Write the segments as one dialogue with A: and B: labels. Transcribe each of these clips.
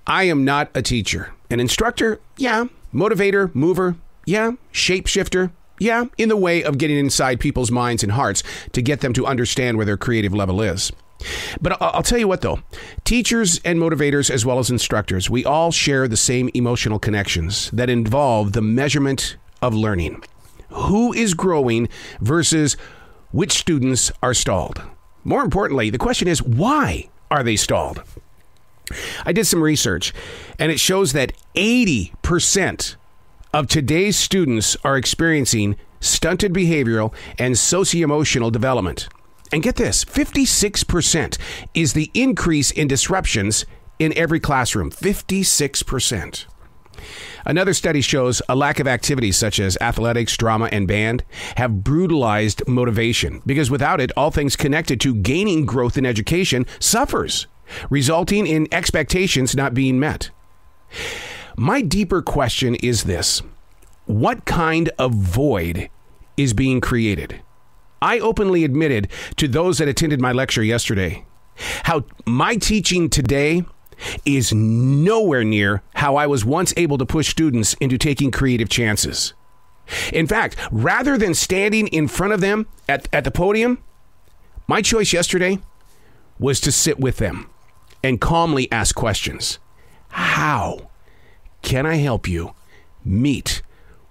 A: I am not a teacher. An instructor? Yeah. Motivator, mover? Yeah. Shapeshifter? Yeah. In the way of getting inside people's minds and hearts to get them to understand where their creative level is. But I'll tell you what, though. Teachers and motivators, as well as instructors, we all share the same emotional connections that involve the measurement of learning. Who is growing versus which students are stalled? More importantly, the question is, why are they stalled? I did some research, and it shows that 80% of today's students are experiencing stunted behavioral and socio-emotional development. And get this, 56% is the increase in disruptions in every classroom. 56%. Another study shows a lack of activities such as athletics, drama, and band have brutalized motivation, because without it, all things connected to gaining growth in education suffers, resulting in expectations not being met. My deeper question is this: what kind of void is being created? I openly admitted to those that attended my lecture yesterday how my teaching today is nowhere near how I was once able to push students into taking creative chances. In fact, rather than standing in front of them at the podium, my choice yesterday was to sit with them and calmly ask questions. How can I help you meet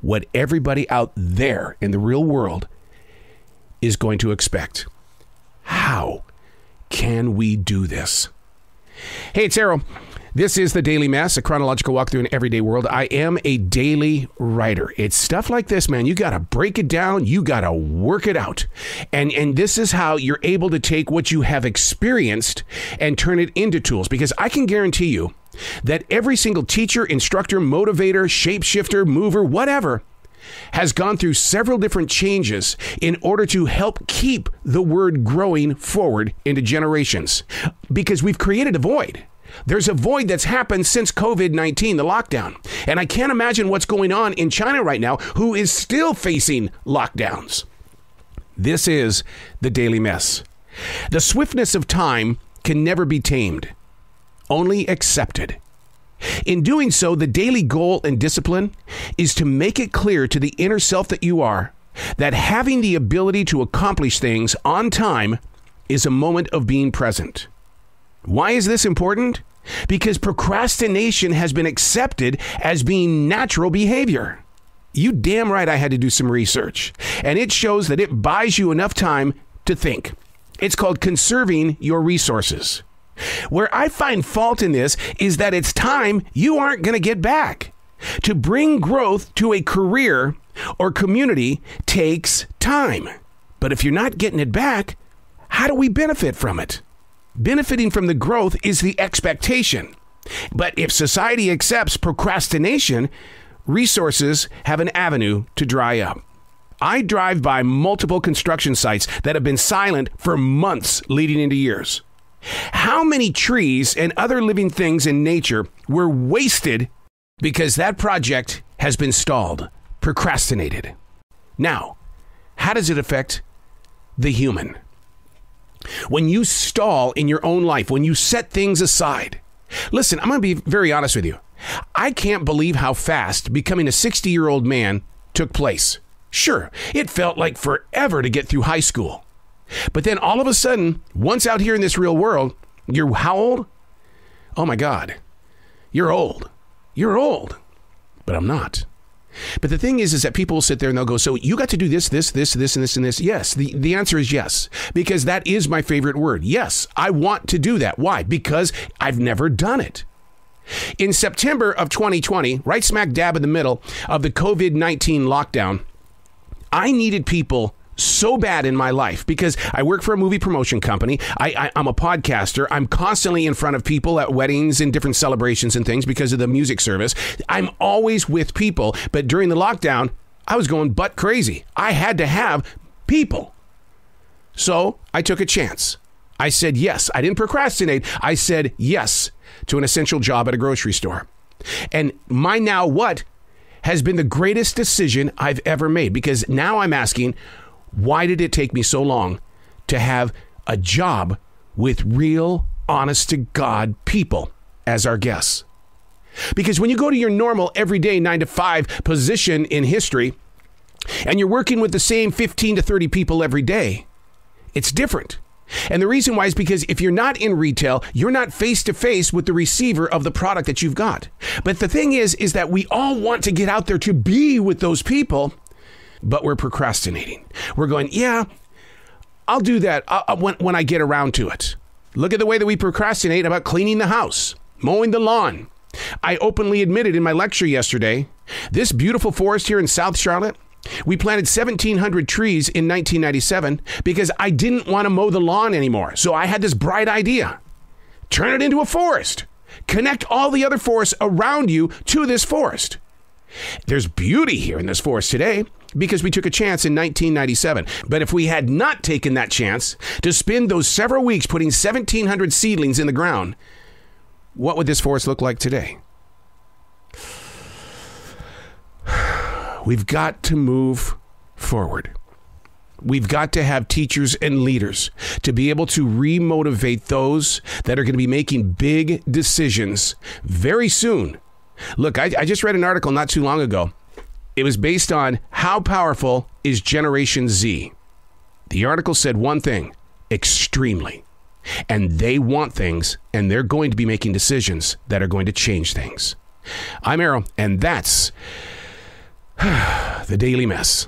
A: what everybody out there in the real world is going to expect? How can we do this? Hey, it's Arrow. This is The Daily Mess, a chronological walk through an everyday world. I am a daily writer. It's stuff like this, man. You got to break it down. You got to work it out. And this is how you're able to take what you have experienced and turn it into tools. Because I can guarantee you that every single teacher, instructor, motivator, shapeshifter, mover, whatever, has gone through several different changes in order to help keep the word growing forward into generations. Because we've created a void. There's a void that's happened since COVID-19, the lockdown. And I can't imagine what's going on in China right now, who is still facing lockdowns. This is The Daily Mess. The swiftness of time can never be tamed, only accepted. In doing so, the daily goal and discipline is to make it clear to the inner self that you are that having the ability to accomplish things on time is a moment of being present. Why is this important? Because procrastination has been accepted as being natural behavior. You damn right I had to do some research, and it shows that it buys you enough time to think. It's called conserving your resources. Where I find fault in this is that it's time you aren't going to get back. To bring growth to a career or community takes time. But if you're not getting it back, how do we benefit from it? Benefiting from the growth is the expectation. But if society accepts procrastination, resources have an avenue to dry up. I drive by multiple construction sites that have been silent for months leading into years. How many trees and other living things in nature were wasted because that project has been stalled, procrastinated? Now, how does it affect the human? When you stall in your own life, when you set things aside, listen, I'm going to be very honest with you. I can't believe how fast becoming a 60-year-old man took place. Sure, it felt like forever to get through high school. But then all of a sudden, once out here in this real world, you're how old? Oh my God, you're old. You're old. But I'm not. But the thing is that people will sit there and they'll go, so you got to do this, and this. Yes, the answer is yes, because that is my favorite word. Yes, I want to do that. Why? Because I've never done it. In September of 2020, right smack dab in the middle of the COVID-19 lockdown, I needed people so bad in my life because I work for a movie promotion company. I'm a podcaster. I'm constantly in front of people at weddings and different celebrations and things because of the music service. I'm always with people. But during the lockdown, I was going butt crazy. I had to have people. So I took a chance. I said yes. I didn't procrastinate. I said yes to an essential job at a grocery store. And my now what has been the greatest decision I've ever made, because now I'm asking, why did it take me so long to have a job with real, honest to God people as our guests? Because when you go to your normal everyday 9 to 5 position in history and you're working with the same 15 to 30 people every day, it's different. And the reason why is because if you're not in retail, you're not face to face with the receiver of the product that you've got. But the thing is that we all want to get out there to be with those people, but we're procrastinating. We're going, yeah, I'll do that when I get around to it. Look at the way that we procrastinate about cleaning the house, mowing the lawn. I openly admitted in my lecture yesterday, this beautiful forest here in South Charlotte, we planted 1,700 trees in 1997 because I didn't want to mow the lawn anymore. So I had this bright idea. Turn it into a forest. Connect all the other forests around you to this forest. There's beauty here in this forest today because we took a chance in 1997. But if we had not taken that chance to spend those several weeks putting 1,700 seedlings in the ground, what would this forest look like today? We've got to move forward. We've got to have teachers and leaders to be able to remotivate those that are going to be making big decisions very soon. Look, I just read an article not too long ago. It was based on how powerful is Generation Z. The article said one thing, extremely. And they want things, and they're going to be making decisions that are going to change things. I'm Arrow, and that's the Daily Mess.